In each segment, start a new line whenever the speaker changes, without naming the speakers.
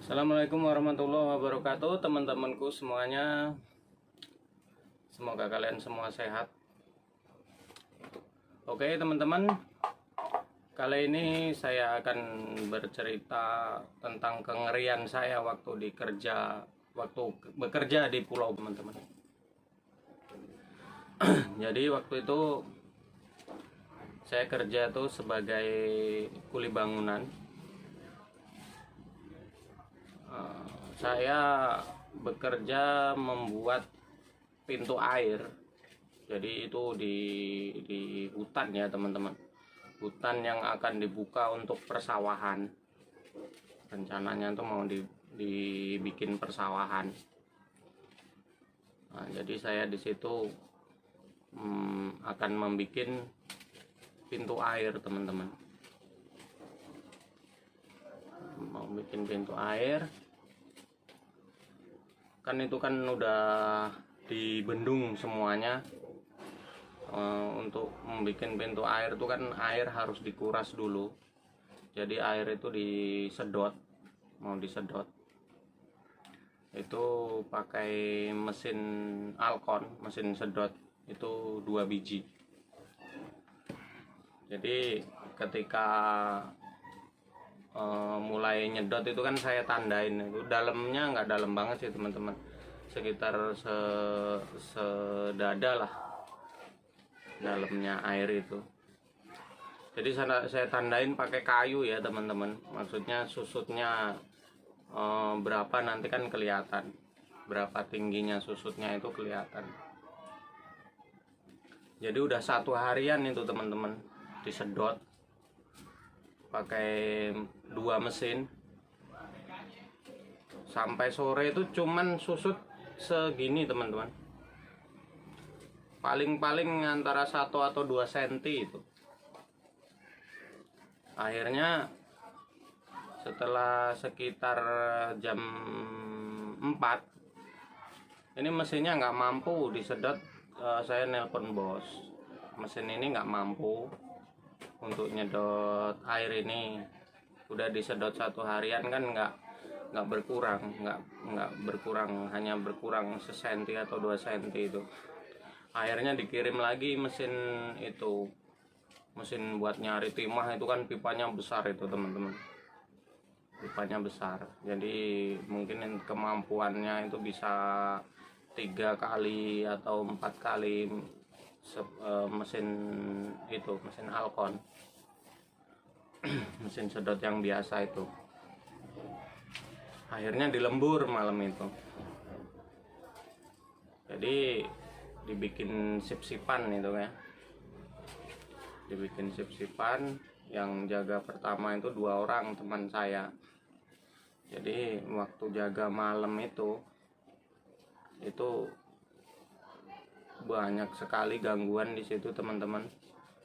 Assalamualaikum warahmatullahi wabarakatuh, teman-temanku semuanya. Semoga kalian semua sehat. Oke teman-teman, kali ini saya akan bercerita tentang kengerian saya waktu bekerja di pulau, teman-teman. Jadi waktu itu saya kerja tuh sebagai kuli bangunan. Saya bekerja membuat pintu air. Jadi itu di hutan ya teman-teman. Hutan yang akan dibuka untuk persawahan. Rencananya tuh mau dibikin persawahan. Nah, jadi saya di situ akan membuat pintu air, teman-teman. Mau bikin pintu air. Kan itu kan udah dibendung semuanya. Untuk membuat pintu air itu kan air harus dikuras dulu. Jadi air itu disedot, mau disedot itu pakai mesin Alcon, mesin sedot itu 2 biji. Jadi ketika mulai nyedot itu kan saya tandain, itu dalamnya nggak dalam banget sih teman-teman, sekitar sedada lah dalamnya air itu. Jadi saya tandain pakai kayu ya teman-teman, maksudnya susutnya berapa nanti kan kelihatan, berapa tingginya susutnya itu kelihatan. Jadi udah 1 harian itu teman-teman disedot pakai 2 mesin. Sampai sore itu cuman susut segini teman-teman, paling-paling antara 1 atau 2 cm itu. Akhirnya setelah sekitar jam 4 ini mesinnya nggak mampu disedot. Saya nelpon bos, mesin ini nggak mampu untuk nyedot air ini. Udah disedot 1 harian kan nggak berkurang, hanya berkurang sesenti atau 2 cm itu. Akhirnya dikirim lagi mesin itu, mesin buat nyari timah itu kan pipanya besar itu teman-teman, pipanya besar. Jadi mungkin kemampuannya itu bisa 3 kali atau 4 kali mesin itu, mesin Alcon. Mesin sedot yang biasa itu. Akhirnya dilembur malam itu. Jadi dibikin sip-sipan itu ya, dibikin sip-sipan. Yang jaga pertama itu 2 orang teman saya. Jadi waktu jaga malam itu banyak sekali gangguan di situ teman-teman.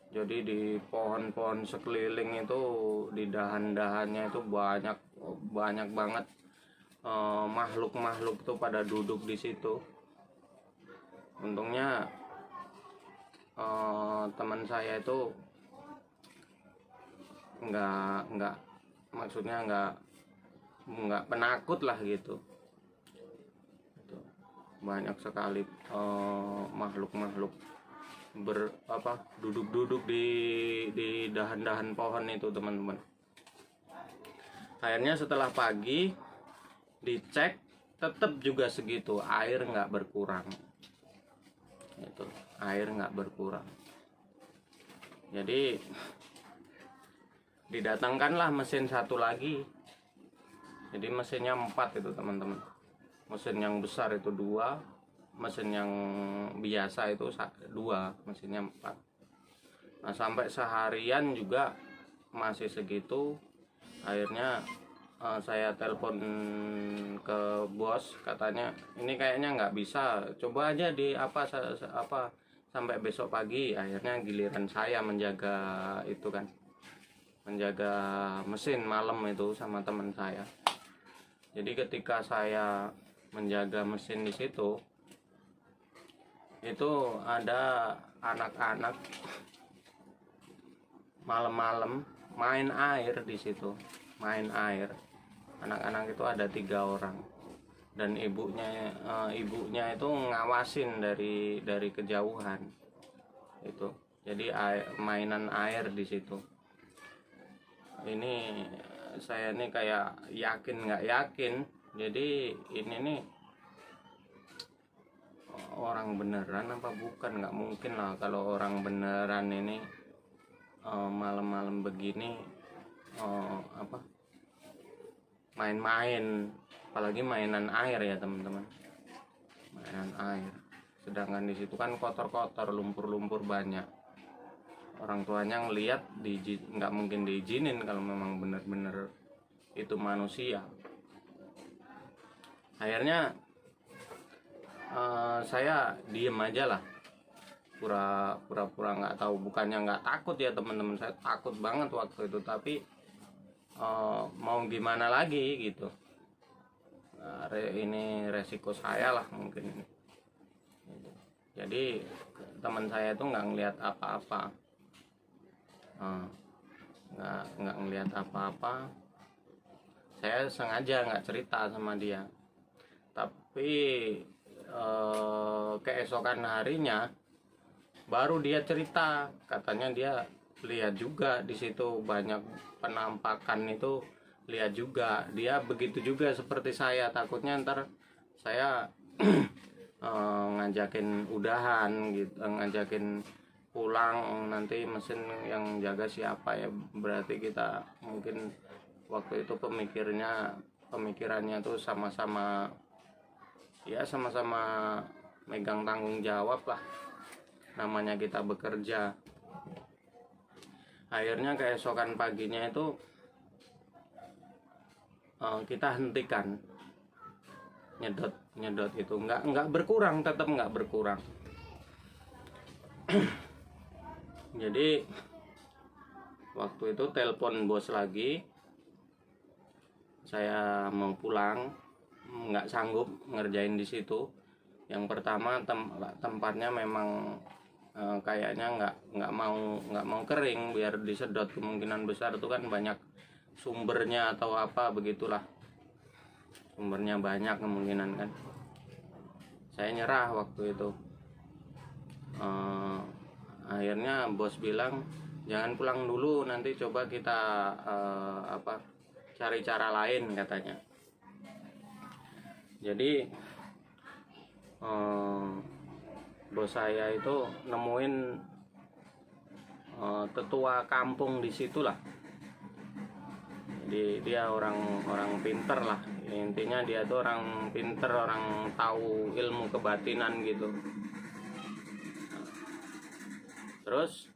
Jadi di pohon-pohon sekeliling itu, di dahan-dahannya itu banyak banget makhluk-makhluk tuh pada duduk di situ. Untungnya teman saya itu nggak penakut lah gitu. Banyak sekali makhluk-makhluk duduk-duduk di dahan-dahan pohon itu teman-teman. Akhirnya setelah pagi dicek, tetap juga segitu, air nggak berkurang. Itu air nggak berkurang. Jadi didatangkanlah mesin 1 lagi. Jadi mesinnya 4 itu teman-teman. Mesin yang besar itu 2, mesin yang biasa itu 2, mesinnya 4. Nah sampai seharian juga masih segitu. Akhirnya saya telepon ke bos, katanya ini kayaknya nggak bisa, coba aja di apa sampai besok pagi. Akhirnya giliran saya menjaga itu kan, menjaga mesin malam itu sama teman saya. Jadi ketika saya menjaga mesin di situ, itu ada anak-anak malam-malam main air di situ, main air. Anak-anak itu ada 3 orang, dan ibunya itu ngawasin dari kejauhan itu. Jadi mainan air di situ. Ini saya nih kayak yakin nggak yakin. Jadi ini nih orang beneran apa bukan? Nggak mungkin lah kalau orang beneran ini malam-malam begini main-main, apalagi mainan air ya teman-teman, mainan air. Sedangkan di situ kan kotor-kotor, lumpur-lumpur banyak. Orang tuanya ngelihat nggak mungkin diizinin kalau memang bener-bener itu manusia. Akhirnya saya diem aja lah, pura-pura nggak tahu. Bukannya nggak takut ya teman-teman, saya takut banget waktu itu, tapi mau gimana lagi gitu. Ini resiko saya lah mungkin ini. Jadi teman saya itu nggak ngelihat apa-apa, nggak ngelihat apa-apa. Saya sengaja nggak cerita sama dia, tapi keesokan harinya baru dia cerita. Katanya dia lihat juga di situ banyak penampakan itu, lihat juga. Dia begitu juga seperti saya, takutnya ntar saya ngajakin udahan gitu, ngajakin pulang, nanti mesin yang jaga siapa ya. Berarti kita mungkin waktu itu pemikirannya tuh sama-sama megang tanggung jawab lah, namanya kita bekerja. Akhirnya keesokan paginya itu kita hentikan nyedot itu, nggak berkurang, tetap nggak berkurang. Jadi waktu itu telepon bos lagi, saya mau pulang, nggak sanggup ngerjain di situ. Yang pertama tempatnya memang kayaknya nggak mau kering biar disedot. Kemungkinan besar itu kan banyak sumbernya atau apa begitulah, sumbernya banyak kemungkinan kan. Saya nyerah waktu itu. Akhirnya bos bilang jangan pulang dulu, nanti coba kita cari cara lain katanya. Jadi bos saya itu nemuin tetua kampung di situlah. Jadi dia orang pinter lah, intinya dia tuh orang pinter, orang tahu ilmu kebatinan gitu. Terus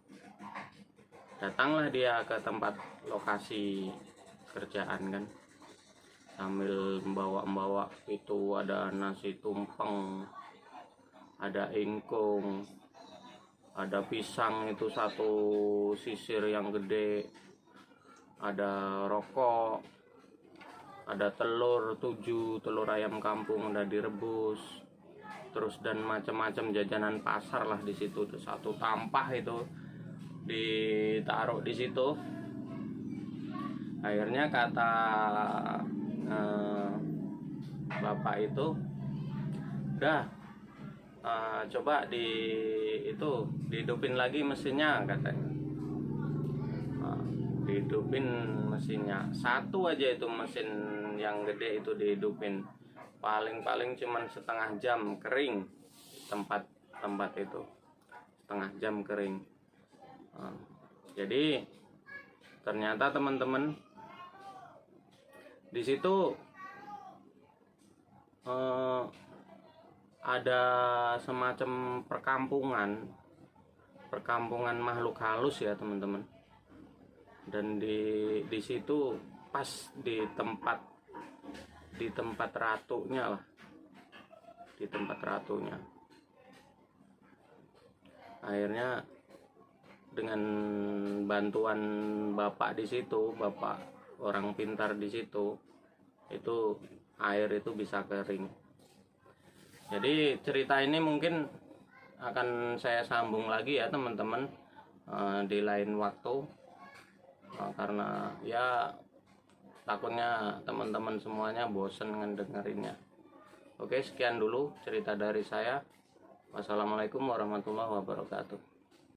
datanglah dia ke tempat lokasi kerjaan kan, sambil membawa itu ada nasi tumpeng, ada ingkung, ada pisang itu 1 sisir yang gede, ada rokok, ada telur 7, telur ayam kampung udah direbus, terus dan macam-macam jajanan pasar lah di situ. 1 tampah itu ditaruh di situ. Akhirnya kata bapak itu, udah coba dihidupin lagi mesinnya katanya. Dihidupin mesinnya, 1 aja itu mesin yang gede itu dihidupin, paling cuman setengah jam kering tempat itu, setengah jam kering. Jadi ternyata teman-teman di situ ada semacam perkampungan makhluk halus ya teman-teman. Dan di situ pas di tempat ratunya lah, di tempat ratunya. Akhirnya dengan bantuan bapak di situ, bapak orang pintar di situ, itu air itu bisa kering. Jadi cerita ini mungkin akan saya sambung lagi ya teman-teman di lain waktu, karena ya takutnya teman-teman semuanya bosen ngedengerinnya. Oke, sekian dulu cerita dari saya. Wassalamualaikum warahmatullahi wabarakatuh.